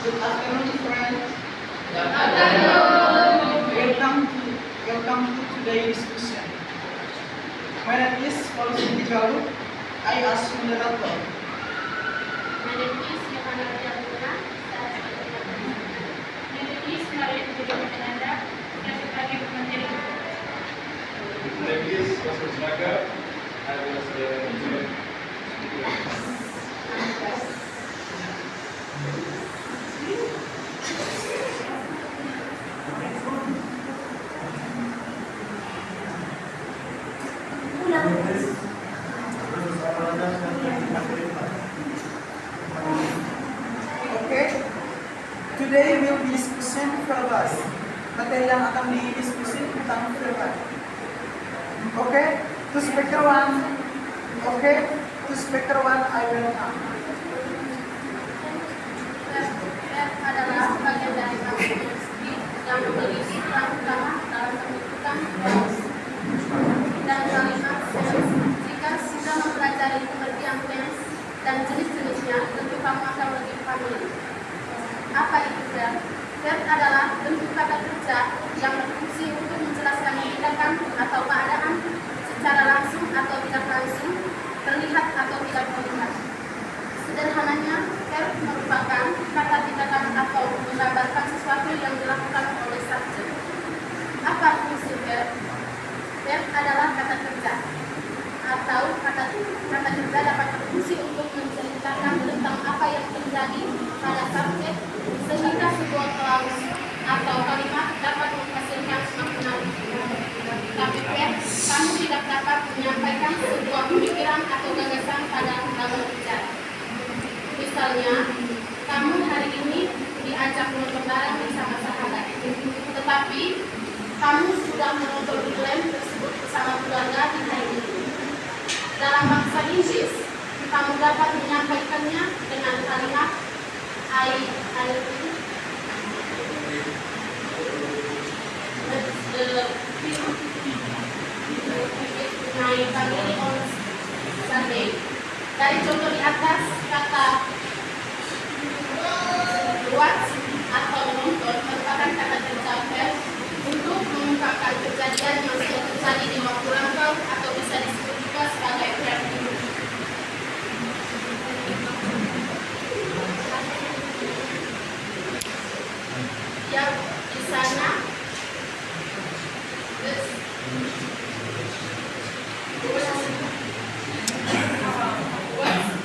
Good afternoon, friends. Good afternoon. Welcome to today's discussion. My name is Paulus Indijalu. I ask moderator. My name is Yohana Jaluna. My name is Maria Juliana. Saya sebagai pemateri. My name is Wasud Naga. I was the Okay. Today will be discussion verbal. Materi yang akan didiskusi tentang verbal. Okay. To speaker one. Okay. To speaker one, I welcome. Adalah bagian dari konsumsi yang memiliki peran utama dalam pembentukan dan kalimat tense. Jika sudah mempelajari pengertian tense dan jenis-jenisnya, tentu kamu akan lebih familiar. Apa itu verb? Verb adalah bentuk kata kerja yang berfungsi untuk menjelaskan tindakan atau keadaan secara langsung atau tidak langsung, terlihat atau tidak terlihat. Sederhananya, verb merupakan kata tindakan atau menggambarkan sesuatu yang dilakukan oleh subjek. Apa fungsi verb? Verb adalah kata kerja atau kata kerja dapat berfungsi untuk menceritakan tentang apa yang terjadi pada subjek sehingga sebuah klaus atau kalimat dapat menghasilkan makna. Tapi verb, kamu tidak dapat menyampaikan sebuah pemikiran atau gagasan pada lawan bicara. Misalnya, kamu hari ini diajak menonton bareng bersama sahabat, tetapi kamu sudah menonton film tersebut bersama keluarga di hari ini. Dalam bahasa Inggris, kamu dapat menyampaikannya dengan kalimat my family on Sunday. Dari contoh di atas, kata watch atau menonton merupakan kata kerja verb untuk mengungkapkan kejadian yang sudah terjadi di waktu lampau atau bisa disebut juga sebagai verb. Yang di sana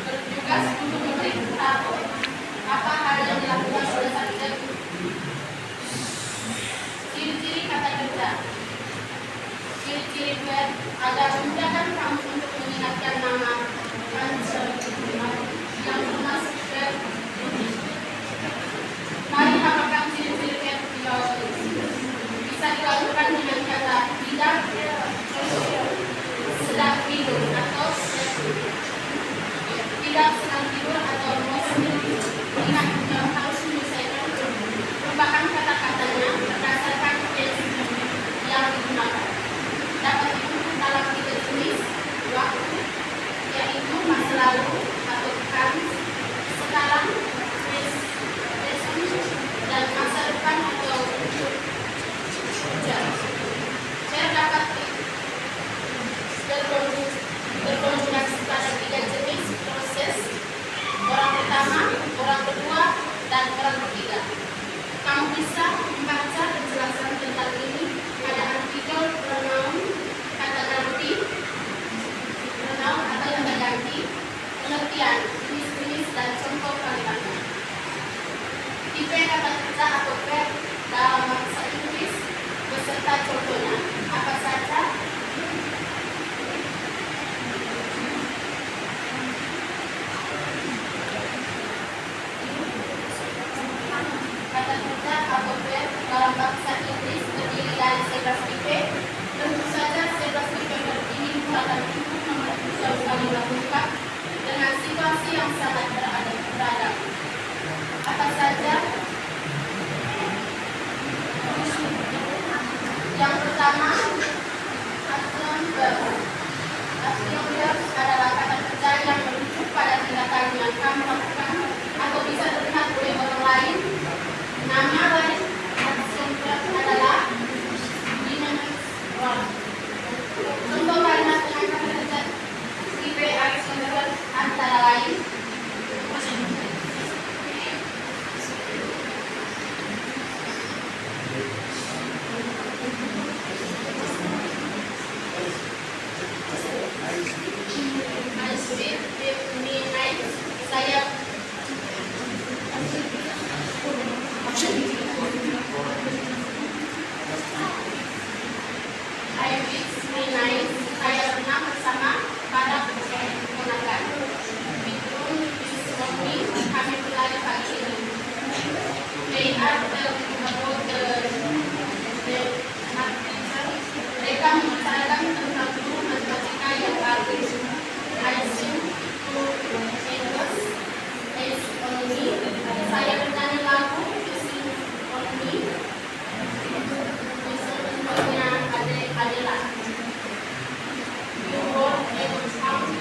bertugas untuk memberitahu apa hal yang dilakukan oleh subjek. Ciri-ciri kata kerja. Ciri-ciri verb agar memudahkan kamu untuk mengingatkan nama yang termasuk verb. Mari apakah ciri-ciri verb di bawah tulis. Bisa dilakukan dengan kata tidak, sedang tidur atau tidak sedang tidur atau mau sendiri. Ingat, yang harus menyelesaikan merupakan kata-katanya berdasarkan tense yang digunakan. Dapat dibentuk dalam 3 jenis waktu, yaitu masa lalu atau past, sekarang, present, dan masa depan atau future. Saya dapat berkonsentrasi pada 3 jenis proses: orang pertama, orang kedua, dan orang ketiga. Kamu bisa membaca penjelasan tentang ini pada artikel pronoun, kata ganti, pronoun atau kata ganti, pengertian, jenis-jenis, dan contoh kalimatnya. Tipe kata kerja atau verb dalam bahasa Inggris beserta contohnya apa saja? Kata kerja atau verb dalam bahasa Inggris terdiri dari 11 tipe. Tentu saja 11 tipe verb ini akan cukup membantu kalimat lengkap dengan situasi yang sangat beragam. Apa saja? Yang pertama, Nama lain action verb adalah diminished form. Contoh kalimat dengan kata kerja tipe action verb antara lain I speak with me nice. Saya I wish me nice. Saya pernah bersama para keponakan. Bedroom is only. Kami berlari pagi ini. They are telling about the math teacher. Mereka membicarakan tentang guru matematika yang bagus. I sing to English is only. Saya bernyanyi lagu sing only. Contohnya adalah you work at home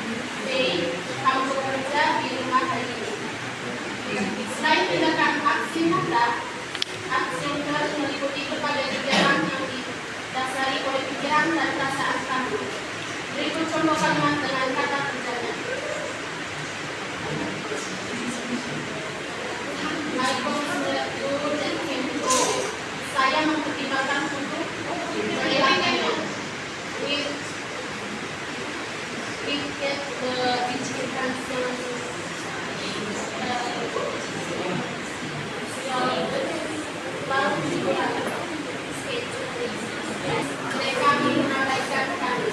day. Kamu bekerja di rumah hari ini. Selain tindakan aksi nyata, aksi harus meliputi berbagai kegiatan yang didasari oleh pikiran dan perasaan kamu. Berikut contoh kalimat dengan kata kerjanya. I consider you that can go. Saya mempertimbangkan untuk melelahkannya. We get the digital mereka menunaikan kami.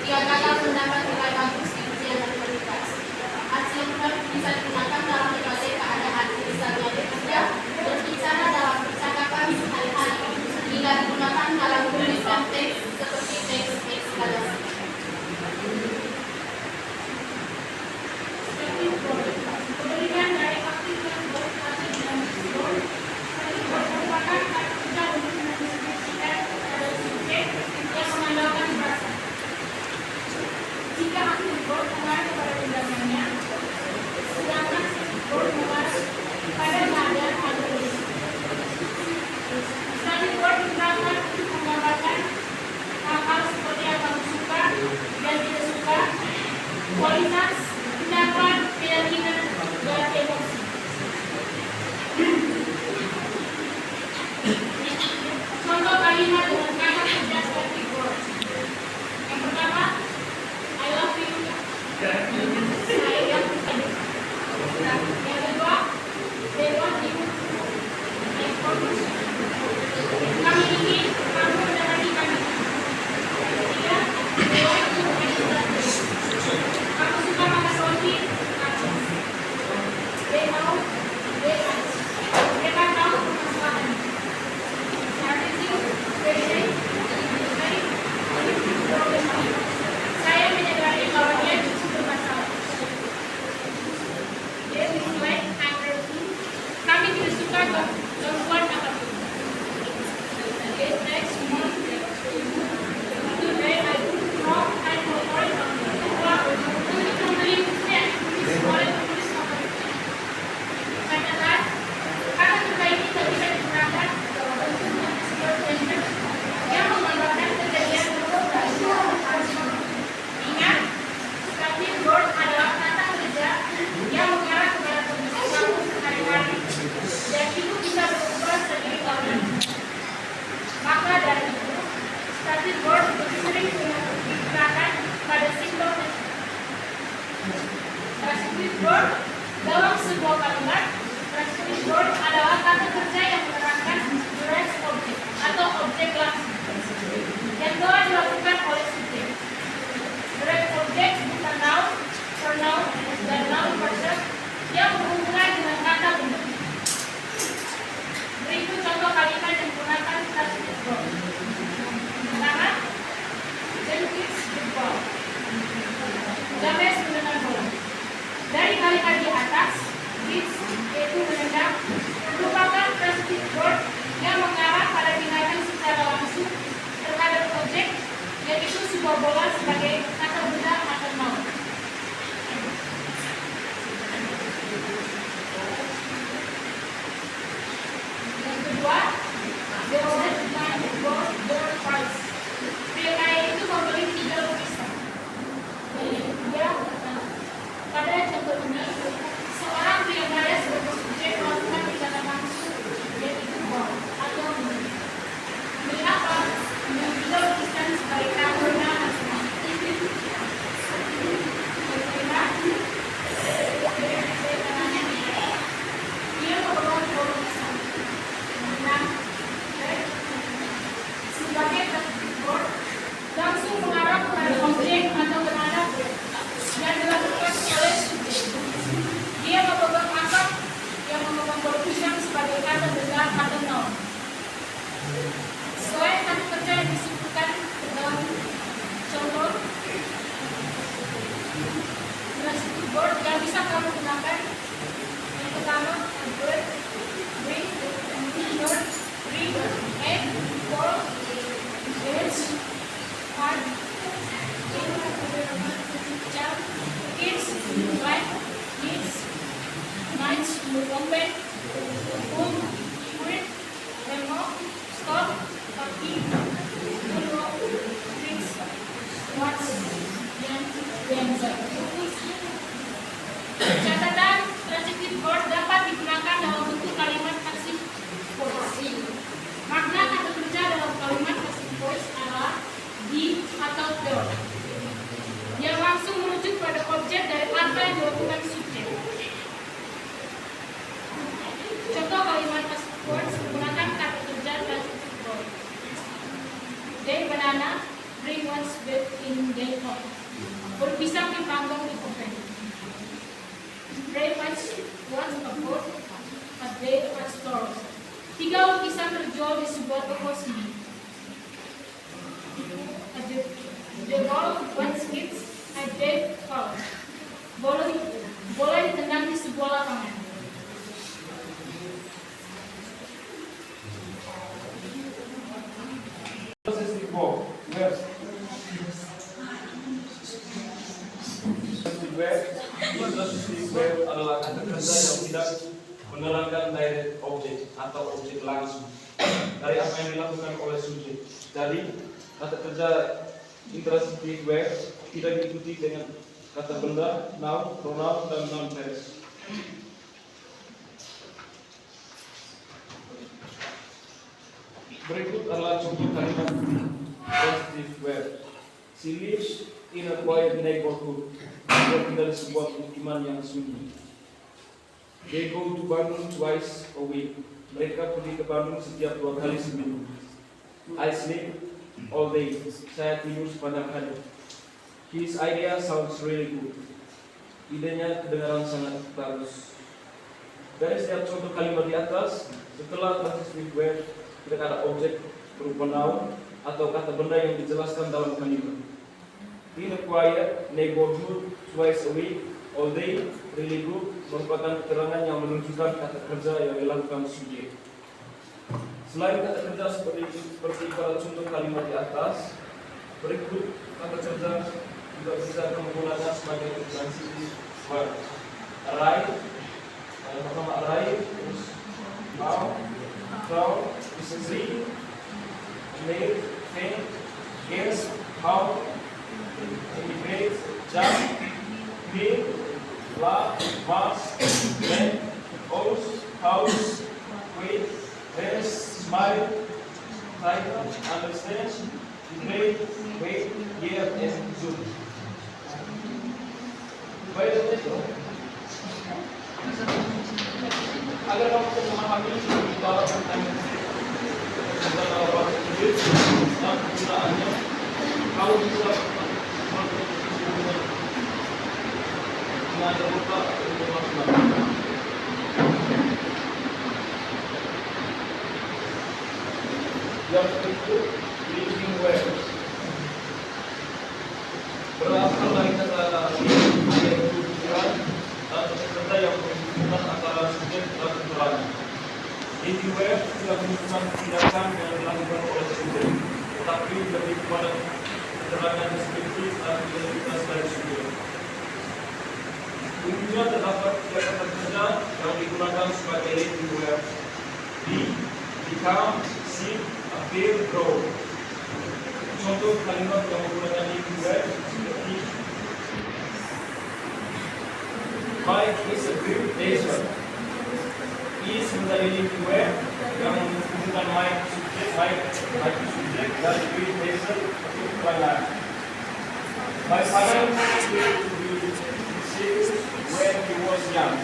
Dia gagal mendapat nilai bagus di ujian matematika. Action verb bisa digunakan dalam berbagai keadaan, misalnya bekerja, berbicara dalam percakapan sehari-hari, hingga digunakan dalam menuliskan teks seperti teks ekskalasi. Pemberian dari aktivitas berkata dengan skor merupakan kerja untuk mendistribusikan pada subjek yang mengandalkan bahasa. Jika aktivitas mengarah kepada undangannya, sedangkan skor mengarah pada keadaan algoritma. Aktivitas digunakan untuk menggambarkan hal-hal seperti yang kamu suka dan tidak suka, kualitas, tindakan, keyakinan, dan emosi. Contoh kalimat dengan kata kerja seperti word. Yang pertama, I love you. Saya yang kedua, they want you. I promise. Kami ingin kamu mendekati kami. Yang ketiga, they want you. Kamu suka makan roti? They know, they ask. Mereka tahu kesukaan. Saya menyadari bahwa dia justru bermasalah. Dia dislike handwriting. Kami tidak suka gangguan apapun. Okay, next one. Today I draw and avoid untuk membeli bukunya. Boleh tulis nomor. Catatan, kata kerja ini tidak bisa digunakan untuk menjelaskan yang menggambarkan kejadian ingat, static word adalah kata kerja yang mengarah kepada kondisi kamu sehari-hari dan itu bisa berubah seiring waktu. Maka dari itu, static word sering digunakan pada simbol transitive word dalam sebuah kalimat. Transitive word adalah kata kerja yang menerangkan direct object atau objek langsung yang telah dilakukan oleh subjek. Direct object bukan noun, pronoun, dan noun person yang berhubungan dengan kata benda. Berikut contoh kalimat yang menggunakan transitive verb. Pertama, Jenkins football. James menendang bola. Dari kalimat di atas, which yaitu menendang merupakan transitive verb yang mengarah pada tindakan secara langsung terhadap objek sebuah bola sebagai kata benda atau noun. Yang kedua, the object behind the door price. Pria kaya itu membeli 3 lukisan. Dia pada contoh ini, seorang pria kaya sebagai subjek melakukan tindakan langsung, yaitu uang atau membeli. Membeli apa? Membeli 3 lukisan sebagai kata benda atau noun. Yang kelima, dia membawa 2 lukisan. Yang keenam, sebagai keyword langsung mengarah pada objek atau terhadap yang dilakukan oleh subjek. Dia memegang asap yang memegang berpisah sebagai kata benda atau noun. Sesuai kata kerja yang disebutkan dalam contoh transitive verb yang bisa kamu gunakan. Yang pertama, bird, bring, bird, bring, egg, ball, Kids, hard, child, kids, right, kids, nights, movement, boom, quit, demo, stop, party, demo, drinks, watch, and dancer. Catatan transitive verb dapat digunakan dalam bentuk kalimat pasif voice. Makna kata kerja dalam kalimat pasif voice adalah di atau the yang langsung merujuk pada objek dari apa yang dilakukan subjek. Contoh kalimat pasif voice menggunakan kata kerja transitive verb. They banana bring one's bed in their home. Berpisah dipanggang di oven. Very much once a boat, but they are stores. 3 lukisan terjual di sebuah toko seni. The ball once hits a dead foul. Bola ditendang di sebuah lapangan. Possessive verb. Possessive verb adalah kata kerja yang tidak menerangkan direct object atau objek langsung dari apa yang dilakukan oleh subjek. Jadi kata kerja intransitive verb tidak diikuti dengan kata benda, noun, pronoun, dan noun phrase. Berikut adalah contoh kalimat transitive verb. She lives in a quiet neighborhood. Dia tinggal di sebuah pemukiman yang sunyi. They go to Bandung twice a week. Mereka pergi ke Bandung setiap 2 kali seminggu. I sleep all day. Saya tidur sepanjang hari. His idea sounds really good. Idenya kedengaran sangat bagus. Dari setiap contoh kalimat di atas, setelah transitive verb tidak ada objek berupa noun atau kata benda yang dijelaskan dalam kalimat. In a quiet neighborhood twice a week, all day, really good merupakan keterangan yang menunjukkan kata kerja yang dilakukan subjek. Selain kata kerja seperti pada contoh kalimat di atas, berikut kata kerja juga bisa menggunakan sebagai transitive verb. Arrive, yang pertama arrive, terus how, crown, disagree, make, think, guess, how, immigrate, jump, be, laugh, mask, then, host, house, wait, rest, smile, title, understand, debate, wait, year, and zoom. Baik itu. Agar kamu memahami bahwa tentang penggunaannya, kalau bisa mengajar lupa untuk melakukan. Yang berikut living well berasal dari kata yaitu pikiran dan kata yang menghubungkan antara subjek dan keterangan. Living well tidak menunjukkan tindakan yang dilakukan oleh subjek, tetapi lebih kepada keterangan Umumnya terdapat tiga kata kerja yang digunakan sebagai leading verb. Be, become, seek, appear, grow. Contoh kalimat yang menggunakan leading verb seperti Mike is a good dancer. Is menjadi leading verb yang menggunakan Mike subjek dan good dancer untuk keterangan. My father used to be sick when he was young.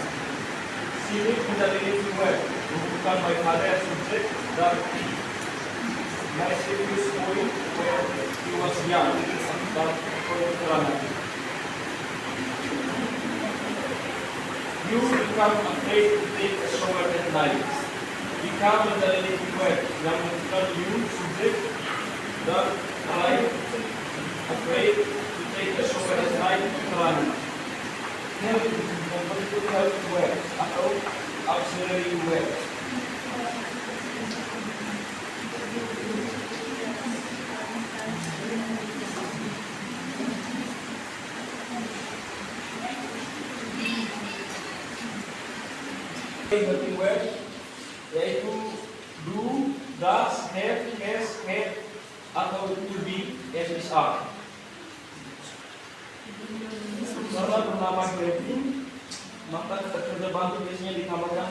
Sini menjadi leading verb bukan my father subjek dan my sick used to be when he was young dan keterangan. You become afraid to take a shower at night. Become menjadi leading verb yang menunjukkan you subjek dan I afraid to take a shower at night keterangan. Help membentuk help verb atau auxiliary verb. Helping verb yaitu do, does, have, has, had, atau to be, and is are. Karena bernama helping, maka kata kerja bantu biasanya ditambahkan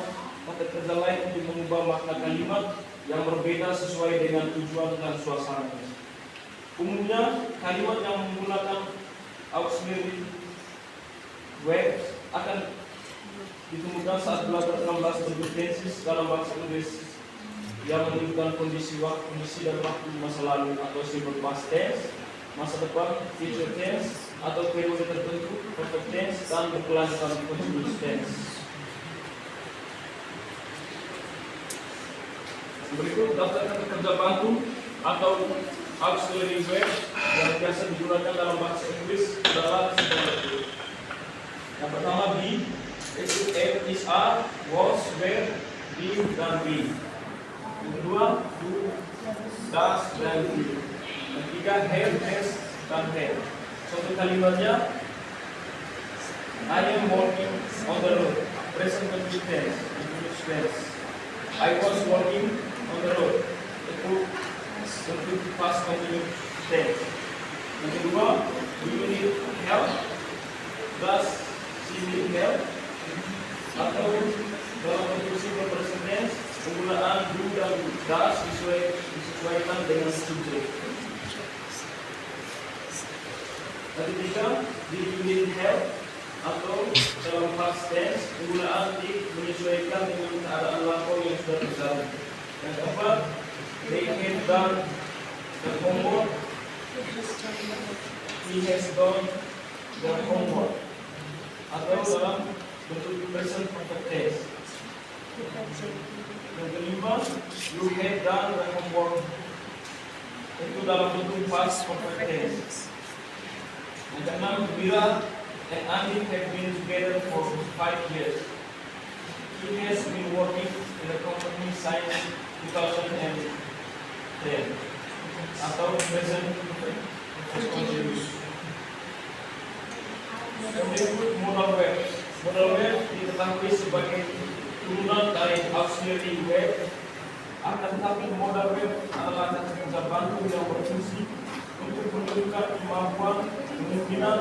kata kerja lain untuk mengubah makna kalimat yang berbeda sesuai dengan tujuan dan suasananya. Umumnya kalimat yang menggunakan auxiliary verb akan ditemukan saat belajar 16 bentuk tenses dalam bahasa Inggris yang menunjukkan kondisi dan waktu masa lalu atau simple past tense, masa depan, future tense, atau periode tertentu, perfect tense, dan berkelanjutan continuous tense. Berikut daftar kata kerja bantu atau auxiliary verb yang biasa digunakan dalam bahasa Inggris adalah sebagai yang pertama be, itu is, are, was, were, been, dan be. Yang kedua do, does, dan be. Yang ketiga have, has, dan had. Contoh kalimatnya I am walking on the road. Present continuous tense, continuous tense. I was walking on the road. Itu bentuk past continuous tense. Yang kedua, do you need help? Does she need help? Atau dalam bentuk simple present tense, penggunaan do dan does disesuaikan dengan subjek. Yang ketiga, did you need help? Atau dalam past tense, penggunaan did menyesuaikan dengan keadaan lampau yang sudah terjadi. Yang keempat, they have done the homework. He has done the homework. Atau dalam bentuk present perfect tense. Yang kelima, you have done the homework. Itu dalam bentuk past perfect tense. Yang keenam, Mira and Andy have been together for 5 years. He has been working in the company since 2010. Atau present perfect continuous. Yang berikut modal verb. Modal verb diketahui sebagai turunan dari auxiliary verb. Akan tetapi modal verb adalah kata kerja bantu yang berfungsi untuk menunjukkan kemampuan, kemungkinan,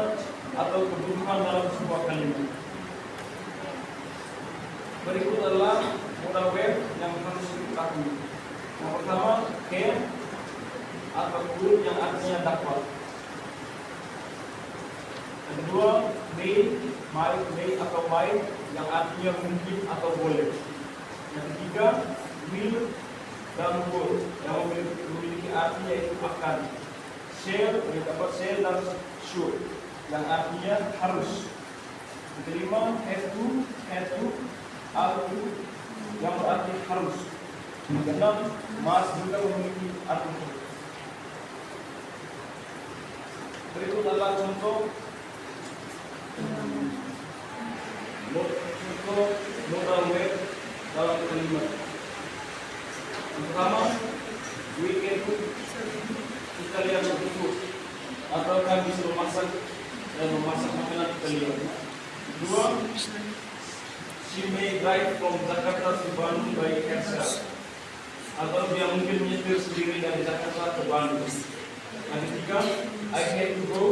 atau kebutuhan dalam sebuah kalimat. Berikut adalah modal verb yang harus diketahui. Yang pertama, can atau could yang artinya dapat. Yang kedua, may atau might yang artinya mungkin atau boleh. Yang ketiga, will dan would yang memiliki arti yaitu akan. Shall dapat shall dan should yang artinya harus. Yang kelima, have to, ought to yang berarti harus. Yang keenam, must juga memiliki arti. Berikut adalah contoh modal verb dalam kalimat. Yang pertama, we can cook. Kita lihat untuk atau kan bisa memasak dan memasak makanan kita lihat. Dua, she may drive from Jakarta to Bandung by herself. Atau dia mungkin menyetir sendiri dari Jakarta ke Bandung. Yang ketiga, I have to go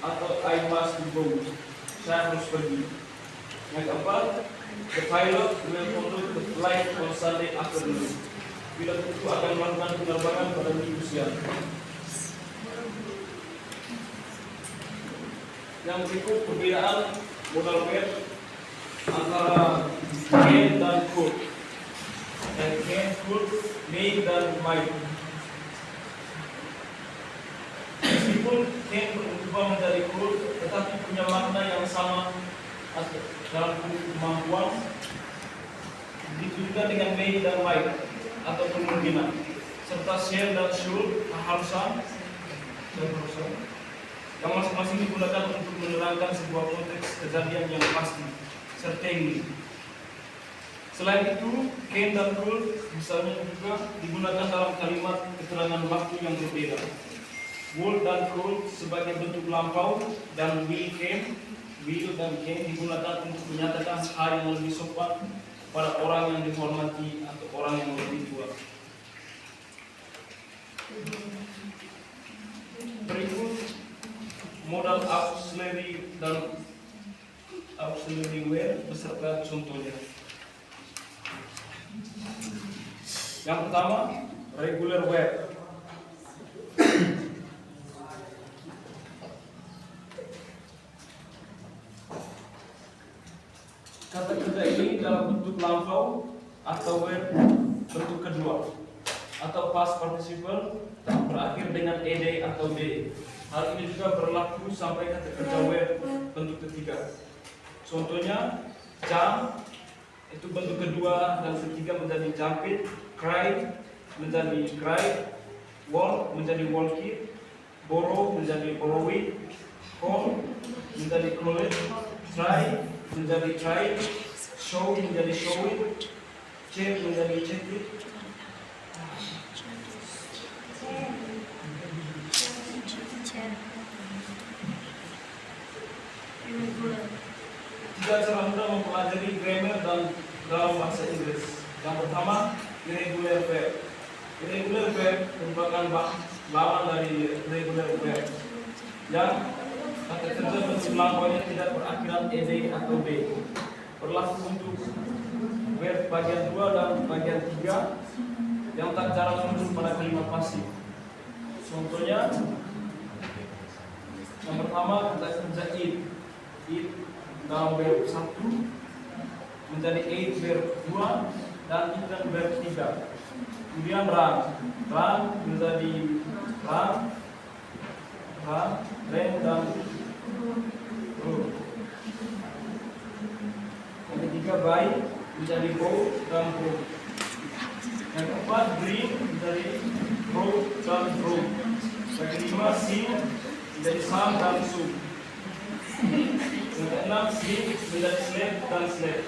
atau I must go. Saya harus pergi. Yang keempat, the pilot will conduct the flight on Sunday afternoon. Pilot itu akan melakukan penerbangan pada minggu siang. Yang berikut perbedaan modal verb antara can dan could. Dan can, could, may dan might. Meskipun can berubah menjadi could, tetapi punya makna yang sama dalam kemampuan, ditujukan dengan may dan might atau kemungkinan, serta shall dan should keharusan yang masing-masing digunakan untuk menerangkan sebuah konteks kejadian yang pasti, certainly. Selain itu, can dan could misalnya juga digunakan dalam kalimat keterangan waktu yang berbeda. Would dan could sebagai bentuk lampau dan will dan can digunakan untuk menyatakan hal yang lebih sopan pada orang yang dihormati atau orang yang lebih tua. Berikut modal auxiliary dan auxiliary where beserta contohnya. Yang pertama, regular where. Kata kerja ini dalam bentuk lampau atau where bentuk kedua atau past participle berakhir dengan ed atau d. Hal ini juga berlaku sampai kata kerja where bentuk ketiga. Contohnya, jump itu bentuk kedua dan ketiga menjadi jumped, cry menjadi cried, walk menjadi walked, borrow menjadi borrowed, call menjadi called, try menjadi tried, show menjadi showed, check menjadi checked. Tiga cara mudah mempelajari grammar dan dalam bahasa Inggris. Yang pertama, irregular verb. Irregular verb merupakan lawan dari regular verb yang kata kerja bentuk lampaunya tidak berakhiran ed atau d. Berlaku untuk verb bagian 2 dan bagian 3 yang tak jarang muncul pada kalimat pasif. Contohnya, yang pertama kata kerja eat dalam verb 1 menjadi ate verb 2 dan eaten verb 3. Kemudian run menjadi run, ran dan run. Yang ketiga buy menjadi go dan go. Yang keempat bring menjadi grow dan grow. Yang kelima sing menjadi sang dan sung. Yang keenam sleep menjadi sleep dan sleep.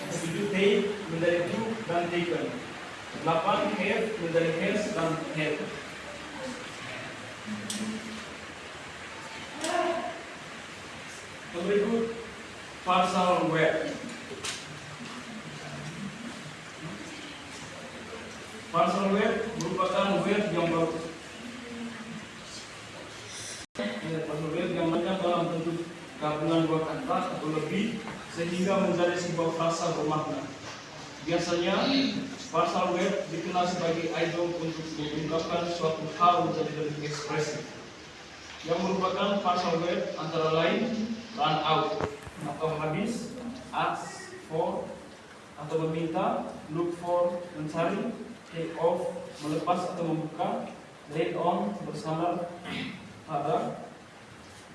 Ketujuh take menjadi took dan taken. 8 have menjadi has dan had. Berikut partial verb. Partial verb merupakan verb yang baru. Partial verb yang banyak dalam bentuk gabungan dua kata atau lebih sehingga menjadi sebuah frasa bermakna. Biasanya partial verb dikenal sebagai idiom untuk mengungkapkan suatu hal menjadi lebih ekspresif. Yang merupakan partial verb antara lain run out atau habis, ask for atau meminta, look for mencari, take off melepas atau membuka, lay on bersandar pada,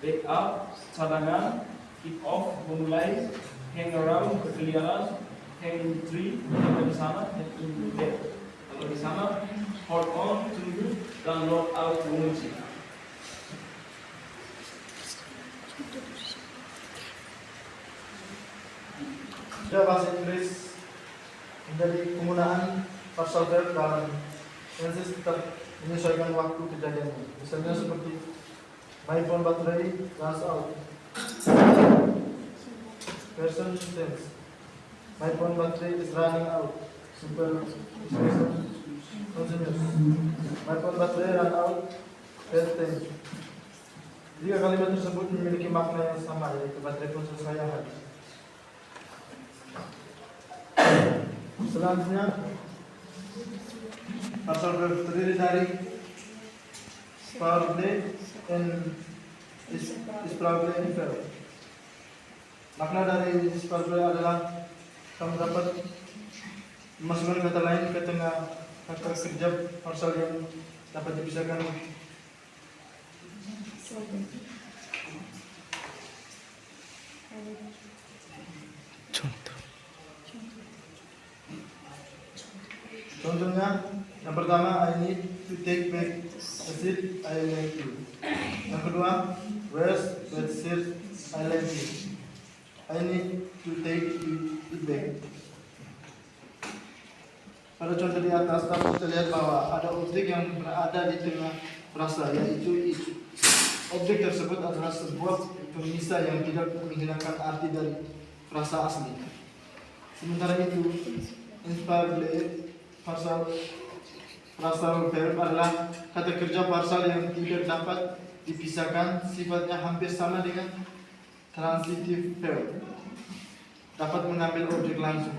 back up cadangan, kick off memulai, hang around berkeliaran, hang in the tree kalau di sana, hang in the bed kalau di sana, hold on tunggu dan lock out mengunci. Sudah bahasa Inggris menjadi penggunaan partial verb dalam tenses tetap menyesuaikan waktu kejadiannya. Misalnya seperti My phone battery runs out. Person tense. My phone battery is running out. Simple expression continuous. My phone battery run out. Past tense. Jika kalimat tersebut memiliki makna yang sama, yaitu baterai pun selesai habis. Selanjutnya, pasal verb terdiri dari probably and is probably and verb. Makna dari is probably adalah kamu dapat memasukkan kata lain ke tengah kata kerja parsal yang dapat dipisahkan. Contohnya, yang pertama, I need to take back the seat I lent you. Yang kedua, where's that seat I lent you? I need to take it back. Pada contoh di atas dapat kita lihat bahwa ada objek yang berada di tengah frasa, yaitu it. Objek tersebut adalah sebuah pemisah yang tidak menghilangkan arti dari frasa asli. Sementara itu, inspirably parsal verb adalah kata kerja parsal yang tidak dapat dipisahkan, sifatnya hampir sama dengan transitive verb, dapat mengambil objek langsung.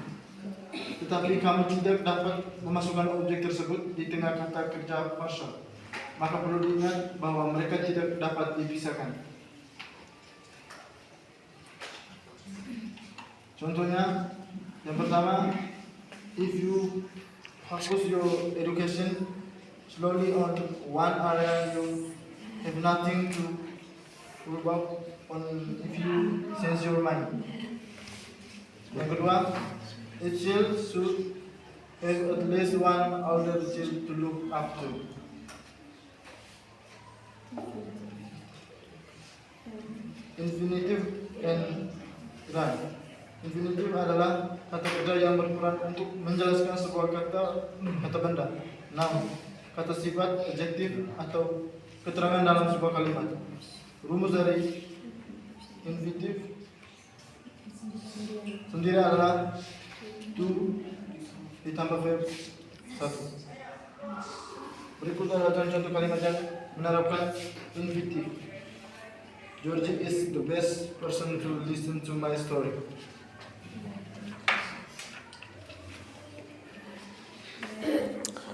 Tetapi kamu tidak dapat memasukkan objek tersebut di tengah kata kerja parsal. Maka perlu diingat bahwa mereka tidak dapat dipisahkan. Contohnya, yang pertama, if you focus your education slowly on one area, you have nothing to work on if you change your mind. Yang kedua, a child should have at least one older child to look up to. Infinitive and run. Infinitive adalah kata kerja yang berperan untuk menjelaskan sebuah kata benda, noun, kata sifat, adjektif, atau keterangan dalam sebuah kalimat. Rumus dari infinitive sendiri adalah to ditambah verb 1. Berikut adalah contoh kalimat yang menerapkan infinitive. Georgie is the best person to listen to my story.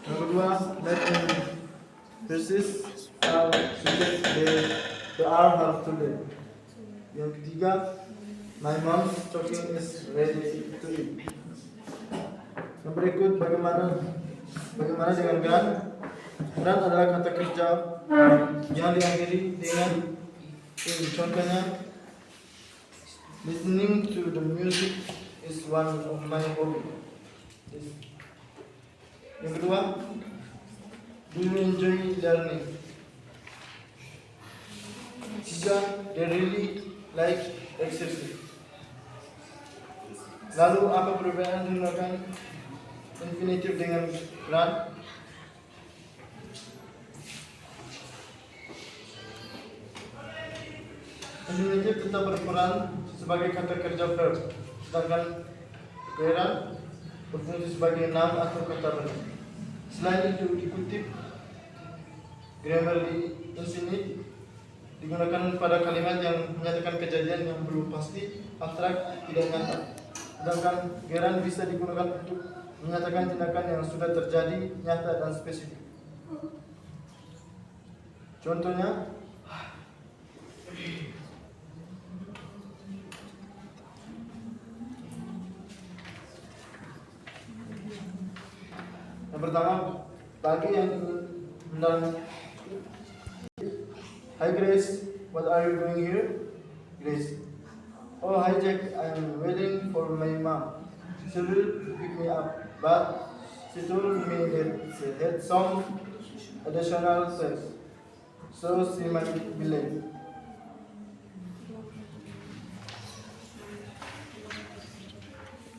Yang kedua, let in verses are suggest the are have to live. Yang ketiga, my mom's cooking is ready to eat. Yang berikut, bagaimana dengan grant? Grant adalah kata kerja yang diakhiri dengan in. Contohnya, listening to the music is one of my hobby. Yang kedua, do you enjoy learning? Tiga, they really like exercise. Lalu apa perbedaan menggunakan infinitive dengan grant? Infinitive tetap berperan sebagai kata kerja verb, sedangkan grant berfungsi sebagai noun atau kata benda. Selain itu, dikutip grammarly infinite digunakan pada kalimat yang menyatakan kejadian yang belum pasti, abstrak, tidak nyata. Sedangkan gerund bisa digunakan untuk menyatakan tindakan yang sudah terjadi, nyata dan spesifik. Contohnya, yang pertama, bagi yang ingin mendalam. Hi Grace, what are you doing here? Grace, oh hi Jack, I'm waiting for my mom. She will pick me up, but she told me that she had some additional steps, so she might be late.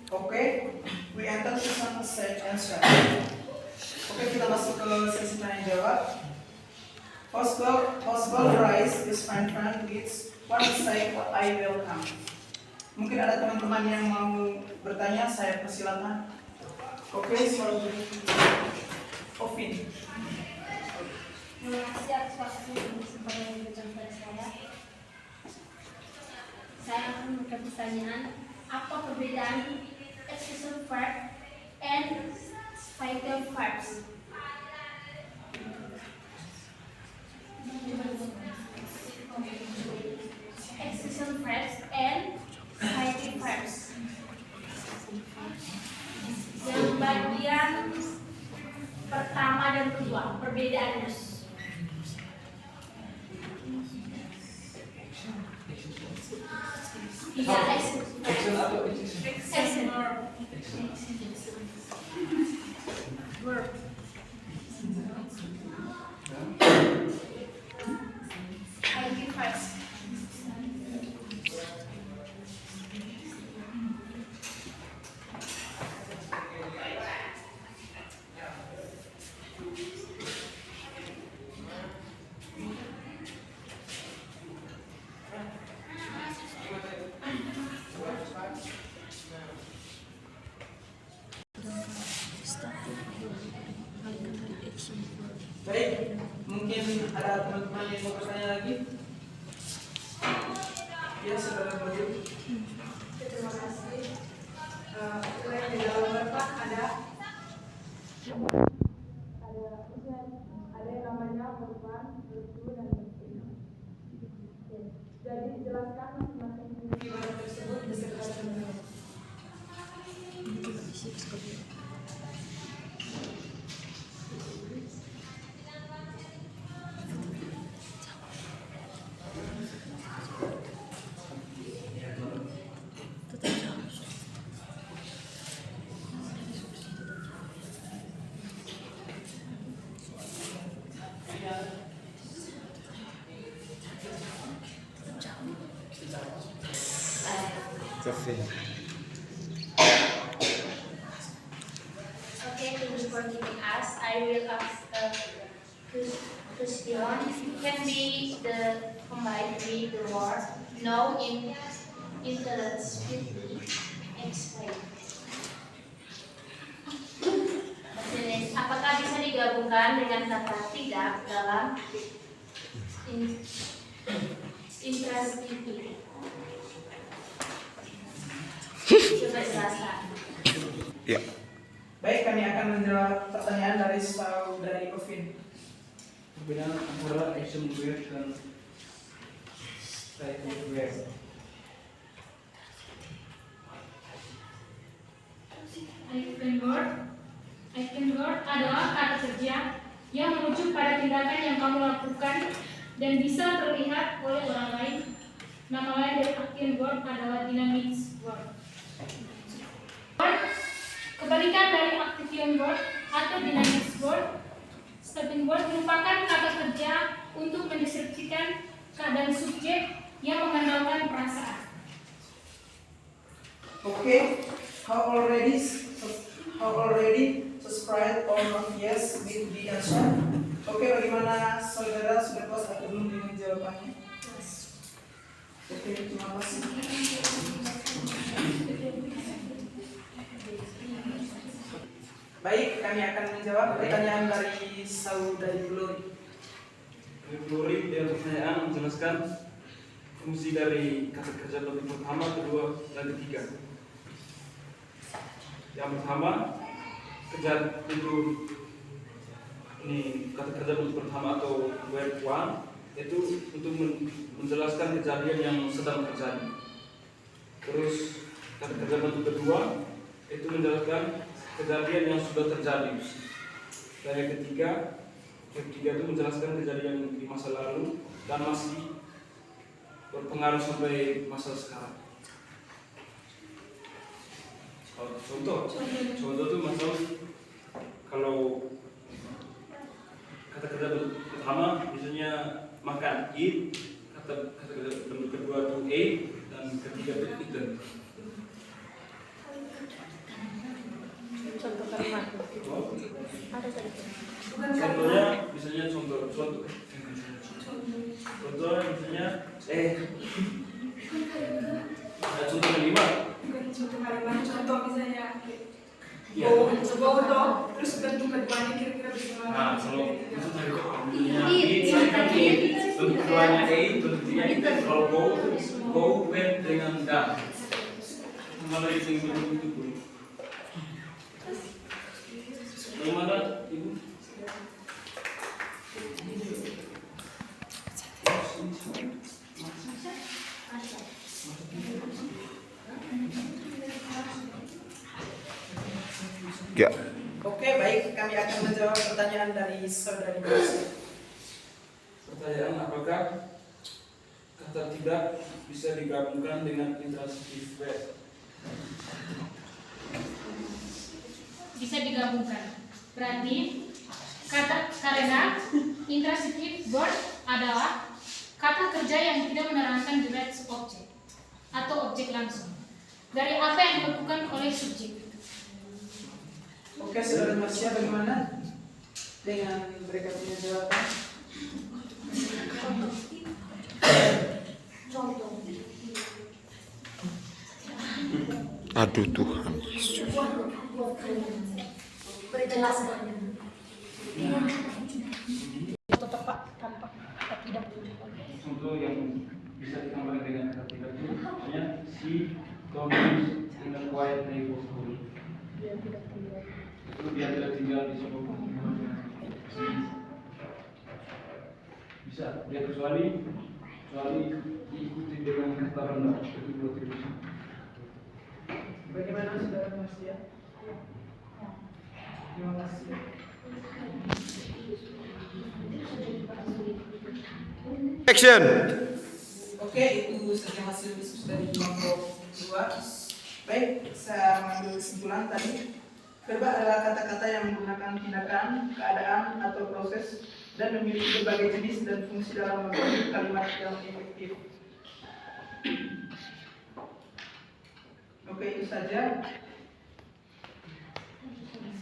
Okay, we enter session answer. Oke, kita masuk ke sesi tanya jawab. Possible rice is fine. It's one side I welcome. Mungkin ada teman-teman yang mau bertanya, saya persilakan. Oke, so Ovin. Terima kasih atas waktu dan kesempatan yang diberikan kepada saya. Saya akan memberikan pertanyaan, apa perbedaan excessive verb and vital verbs? Excessive verbs and vital verbs. Yang bagian pertama dan kedua, perbedaannya. Iya, Action atau action verb. ID verbs. Baik, mungkin ada teman-teman yang mau bertanya lagi? Ya, saudara Bayu. Terima kasih. Selain di dalam Bapak ada yang namanya korban, bertu dan bertina. Jadi dijelaskan masing-masing fungsi verb tersebut beserta contoh. Okay, thank you for giving us. I will ask a question. Can be the combined with the word no in intelligently explain. Apakah bisa digabungkan dengan kata tidak dalam intransitif? Coba jelaskan. Ya. Baik, kami akan menjawab pertanyaan dari saudari Ovin. perbedaan antara action verb dan statement verb. Action word adalah kata kerja yang merujuk pada tindakan yang kamu lakukan dan bisa terlihat oleh orang lain. Nama lain dari action word adalah dynamic word. Kebalikan dari action word atau dynamic word, statement word merupakan kata kerja untuk mendeskripsikan keadaan subjek yang mengandalkan perasaan. Okay, how already subscribed or not yes with the answer? Oke, bagaimana saudara sudah puas atau belum dengan jawabannya? Oke, terima kasih. Baik, kami akan menjawab pertanyaan dari saudari Glory. Glory dia pertanyaan menjelaskan fungsi dari kata kerja bentuk pertama, kedua, dan ketiga. Yang pertama, kerja itu ini kata kerja bentuk pertama atau verb one itu untuk menjelaskan kejadian yang sedang terjadi. Terus kata kerja bentuk kedua itu menjelaskan kejadian yang sudah terjadi. Dan yang ketiga itu menjelaskan kejadian di masa lalu dan masih berpengaruh sampai masa sekarang. Contoh itu masuk kalau kata kerja pertama misalnya makan, eat, kata kerja bentuk kedua itu ate, dan ketiga itu eaten. Contoh kalimat. Oh. Ada tadi. Contohnya misalnya contoh Nah, kalau itu dari bentuk keduanya bentuknya itu kalau go went dengan dan. Mana itu Bu? Bagaimana Ibu? Ya. Oke, baik. Kami akan menjawab pertanyaan dari saudari Mercy. Pertanyaan, apakah kata tidak bisa digabungkan dengan intransitif verb? Bisa digabungkan. Berarti karena intransitif verb adalah kata kerja yang tidak menerangkan direct object atau objek langsung dari apa yang dilakukan oleh subjek. Oke, saudara Mercy, bagaimana dengan mereka punya jawaban? Aduh Tuhan Yesus. Contoh yang bisa ditambahkan dengan kata tidak itu hanya si Thomas in a quiet neighborhood. Itu dia tidak tinggal di sebuah pemukiman yang bisa dia kecuali diikuti dengan kata rendah itu dua tidak. Bagaimana saudara Mercy? Terima kasih. Action. Oke, itu saja hasil diskusi dari kelompok 2. Baik, saya mengambil kesimpulan tadi. Verba adalah kata-kata yang menggunakan tindakan, keadaan, atau proses dan memiliki berbagai jenis dan fungsi dalam membentuk kalimat yang efektif. Oke, itu saja.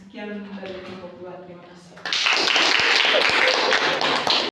Sekian dari kelompok 2. Terima kasih.